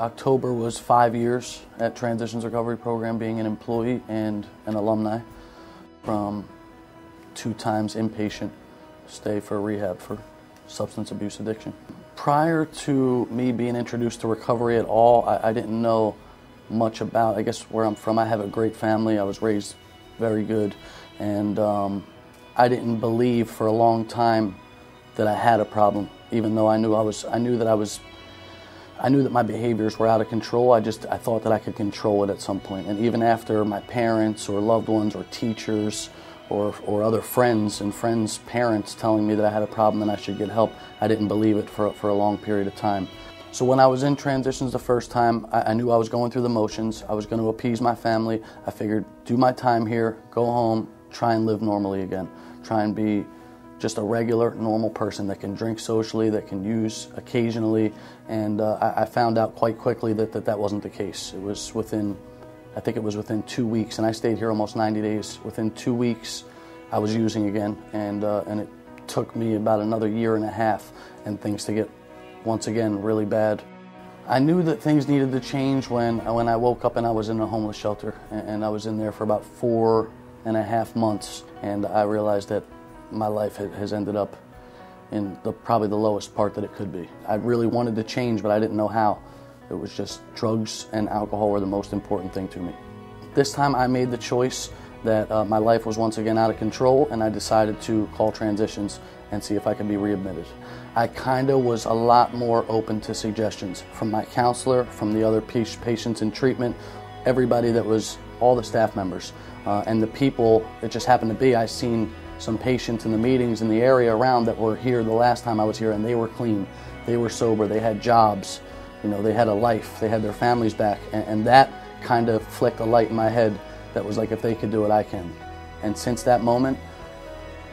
October was 5 years at Transitions Recovery Program, being an employee and an alumni, from 2 times inpatient stay for rehab for substance abuse addiction. Prior to me being introduced to recovery at all, I didn't know much about, I guess where I'm from, I have a great family. I was raised very good, and I didn't believe for a long time that I had a problem, even though I knew that my behaviors were out of control. I thought that I could control it at some point. And even after my parents or loved ones or teachers or other friends and friends' parents telling me that I had a problem and I should get help, I didn't believe it for a long period of time. So when I was in transitions the first time, I knew I was going through the motions. I was going to appease my family. I figured, do my time here, go home, try and live normally again. Try and be just a regular, normal person that can drink socially, that can use occasionally. And I found out quite quickly that wasn't the case. It was I think it was within 2 weeks, and I stayed here almost 90 days. Within 2 weeks, I was using again, and it took me about another year and a half and things to get, once again, really bad. I knew that things needed to change when I woke up and I was in a homeless shelter, and I was in there for about 4.5 months, and I realized that my life has ended up in probably the lowest part that it could be. I really wanted to change, but I didn't know how. It was just drugs and alcohol were the most important thing to me. This time I made the choice that my life was once again out of control, and I decided to call Transitions and see if I could be readmitted. I kind of was a lot more open to suggestions from my counselor, from the other patients in treatment, everybody that was, all the staff members, and the people that just happened to be. I seen some patients in the meetings in the area around that were here the last time I was here, and they were clean, they were sober, they had jobs, they had a life, they had their families back, and that kind of flicked a light in my head that was like, if they could do it, I can. And since that moment,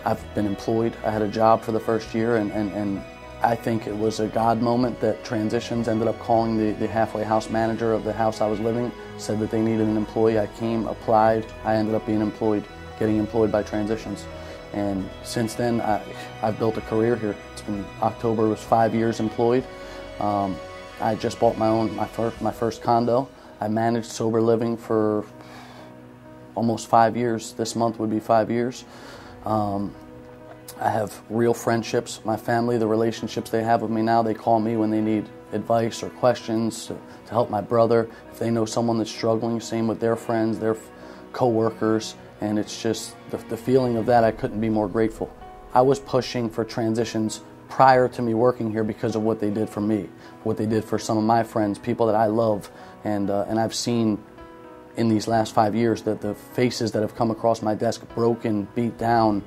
I've been employed. I had a job for the first year, and I think it was a God moment that Transitions ended up calling the halfway house manager of the house I was living, said that they needed an employee. I came, applied, I ended up being employed, getting employed by Transitions. And since then, I've built a career here. It's been, October was 5 years employed. I just bought my first condo. I managed sober living for almost 5 years. This month would be 5 years. I have real friendships. My family, the relationships they have with me now, they call me when they need advice or questions to help my brother. If they know someone that's struggling, same with their friends, their co-workers, and it's just the feeling of that, I couldn't be more grateful. I was pushing for Transitions prior to me working here because of what they did for me, what they did for some of my friends, people that I love, and I've seen in these last 5 years that the faces that have come across my desk broken, beat down,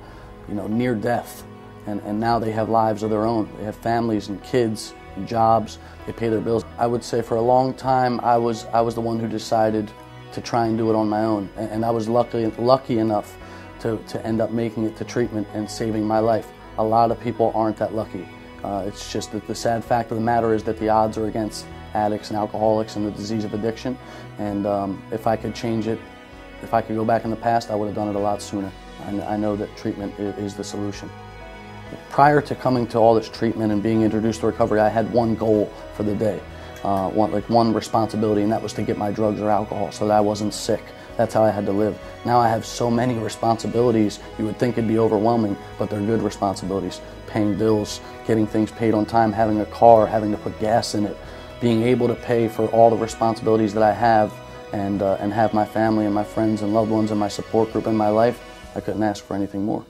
near death, and now they have lives of their own. They have families and kids and jobs. They pay their bills. I would say for a long time I was the one who decided to try and do it on my own, and I was lucky enough to end up making it to treatment and saving my life. A lot of people aren't that lucky. It's just that the sad fact of the matter is that the odds are against addicts and alcoholics and the disease of addiction, and if I could change it, if I could go back in the past, I would have done it a lot sooner. I know that treatment is the solution. Prior to coming to all this treatment and being introduced to recovery, I had one goal for the day, one responsibility, and that was to get my drugs or alcohol so that I wasn't sick. That's how I had to live. Now I have so many responsibilities, you would think it'd be overwhelming, but they're good responsibilities. Paying bills, getting things paid on time, having a car, having to put gas in it, being able to pay for all the responsibilities that I have, and have my family and my friends and loved ones and my support group in my life. I couldn't ask for anything more.